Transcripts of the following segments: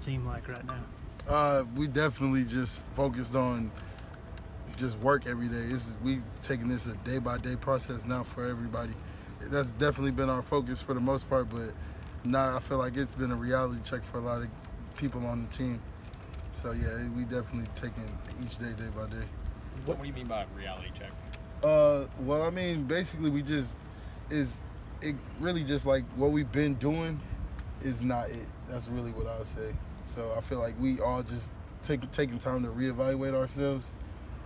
team like right now? We definitely just focused on just work every day. We taking this a day-by-day process now for everybody. That's definitely been our focus for the most part, but now I feel like it's been a reality check for a lot of people on the team. So yeah, we definitely taking each day, day by day. What do you mean by reality check? Well, I mean, basically it really just like what we've been doing is not it. That's really what I would say. So I feel like we all just taking time to reevaluate ourselves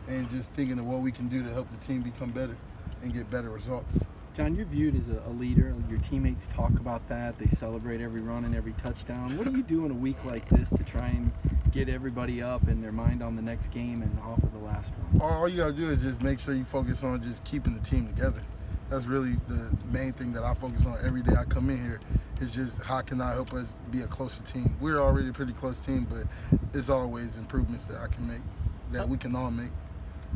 and just thinking of what we can do to help the team become better and get better results. John, you're viewed as a leader. Your teammates talk about that. They celebrate every run and every touchdown. What do you do in a week like this to try and get everybody up and their mind on the next game and off of the last one? All you got to do is just make sure you focus on just keeping the team together. That's really the main thing that I focus on every day I come in here. Is just how can I help us be a closer team. We're already a pretty close team, but it's always improvements that I can make, that we can all make.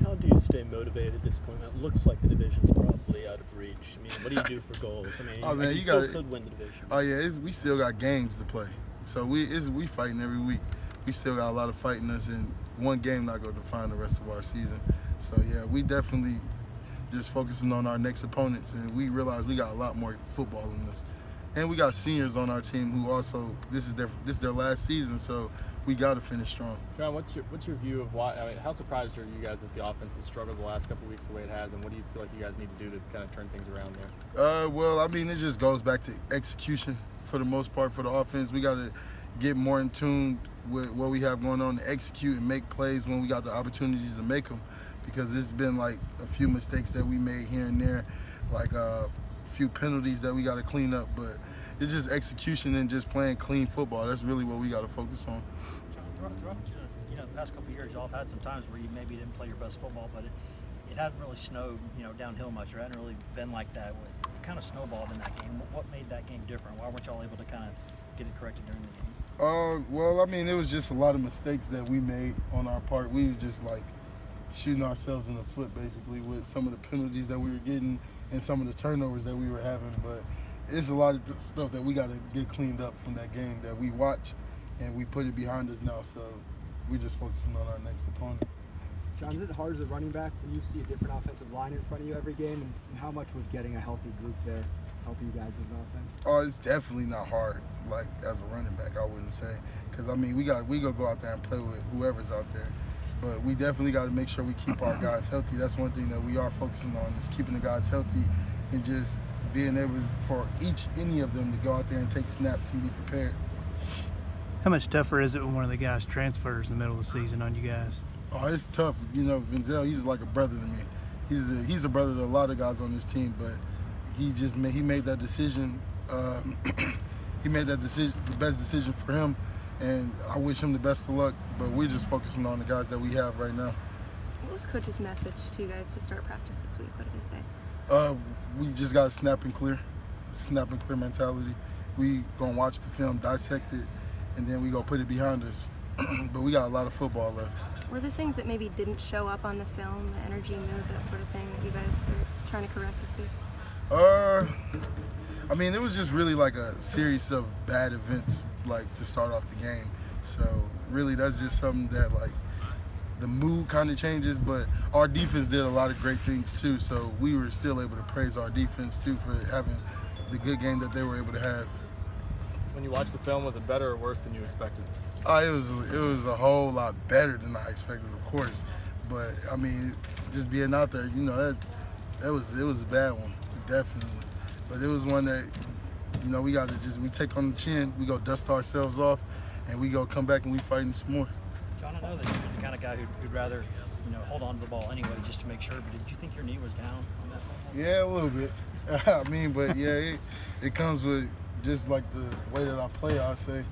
How do you stay motivated at this point? It looks like the division's probably out of reach. I mean, what do you do for goals? I mean, you still could win the division. Oh yeah, we still got games to play. So we fighting every week. We still got a lot of fighting us, and one game not going to define the rest of our season. So yeah, we definitely just focusing on our next opponents, and we realize we got a lot more football in us. And we got seniors on our team who also this is their last season, so we got to finish strong. John, what's your view of why? I mean, how surprised are you guys that the offense has struggled the last couple of weeks the way it has, and what do you feel like you guys need to do to kind of turn things around there? Well, I mean, it just goes back to execution for the most part for the offense. We got to get more in tune with what we have going on to execute and make plays when we got the opportunities to make them, because it's been like a few mistakes that we made here and there, like few penalties that we got to clean up, but it's just execution and just playing clean football. That's really what we got to focus on. John, throughout the past couple of years, y'all have had some times where you maybe didn't play your best football, but it hadn't really snowed, downhill much, or hadn't really been like that. It kind of snowballed in that game. What made that game different? Why weren't y'all able to kind of get it corrected during the game? Well, I mean, it was just a lot of mistakes that we made on our part. We were just like shooting ourselves in the foot basically with some of the penalties that we were getting and some of the turnovers that we were having, but it's a lot of stuff that we got to get cleaned up from that game that we watched, and we put it behind us now, so we're just focusing on our next opponent. John, is it hard as a running back when you see a different offensive line in front of you every game, and how much would getting a healthy group there help you guys as an offense? Oh, it's definitely not hard, like as a running back, I wouldn't say, because I mean we gonna go out there and play with whoever's out there. But we definitely got to make sure we keep our guys healthy. That's one thing that we are focusing on, is keeping the guys healthy and just being able for any of them to go out there and take snaps and be prepared. How much tougher is it when one of the guys transfers in the middle of the season on you guys? Oh, it's tough. Vinzel, he's like a brother to me. He's a brother to a lot of guys on this team, but he made that decision. He made that decision, the best decision for him, and I wish him the best of luck. But we're just focusing on the guys that we have right now. What was Coach's message to you guys to start practice this week? What did he say? We just got snap and clear mentality. We gonna watch the film, dissect it, and then we gonna put it behind us. But we got a lot of football left. Were there things that maybe didn't show up on the film, the energy, mood, that sort of thing, that you guys are trying to correct this week? I mean, it was just really like a series of bad events, like to start off the game. So really, that's just something that like the mood kind of changes. But our defense did a lot of great things too. So we were still able to praise our defense too for having the good game that they were able to have. When you watch the film, was it better or worse than you expected? It was a whole lot better than I expected, of course. But I mean, just being out there, it was a bad one, definitely. But it was one that, we take on the chin, we go dust ourselves off, and we go come back and we fighting some more. John, I know that you're the kind of guy who'd rather, hold on to the ball anyway just to make sure. But did you think your knee was down on that phone? Yeah, a little bit. I mean, but yeah, it comes with just like the way that I play. I say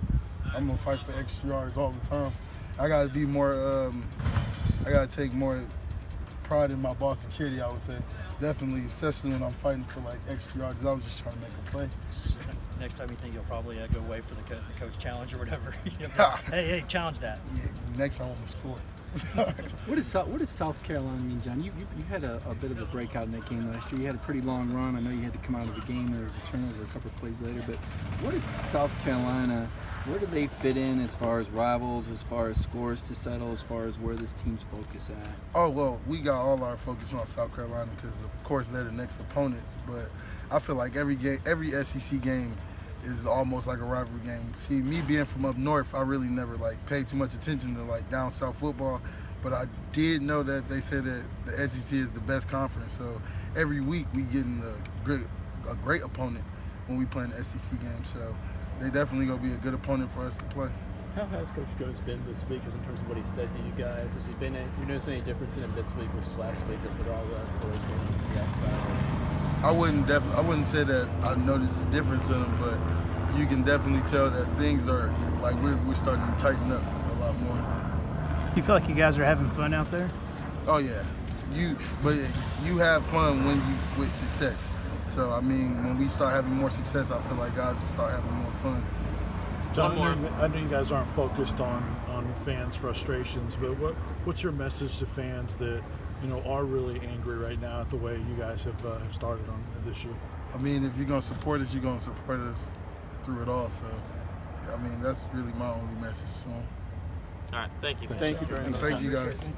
I'm gonna fight for extra yards all the time. I gotta be more. I gotta take more pride in my ball security, I would say. Definitely, especially when I'm fighting for like extra yards. I was just trying to make a play. Next time you think you'll probably go away for the coach challenge or whatever. Hey, challenge that. Yeah, next time I'm gonna score. What does South Carolina mean, John? You had a bit of a breakout in that game last year. You had a pretty long run. I know you had to come out of the game. There was a turnover a couple of plays later. But what is South Carolina? Where do they fit in as far as rivals, as far as scores to settle, as far as where this team's focus at? Oh, well, we got all our focus on South Carolina because, of course, they're the next opponents. But I feel like every SEC game is almost like a rivalry game. See, me being from up north, I really never paid too much attention to down south football. But I did know that they said that the SEC is the best conference. So every week we getting a great opponent when we play in the SEC game. So they definitely gonna be a good opponent for us to play. How has Coach Jones been this week, just in terms of what he said to you guys? Has he been? You notice any difference in him this week versus last week, just with all the boys being on the outside? I wouldn't say that I noticed a difference in him, but you can definitely tell that things are we're starting to tighten up a lot more. You feel like you guys are having fun out there? Oh yeah, but you have fun with success. So I mean, when we start having more success, I feel like guys will start having more fun. John, I know you guys aren't focused on fans' frustrations, but what's your message to fans that are really angry right now at the way you guys have started on this year? I mean, if you're gonna support us, you're gonna support us through it all. So, I mean, that's really my only message to them. All right, thank you. Thank you very much. Thank you guys.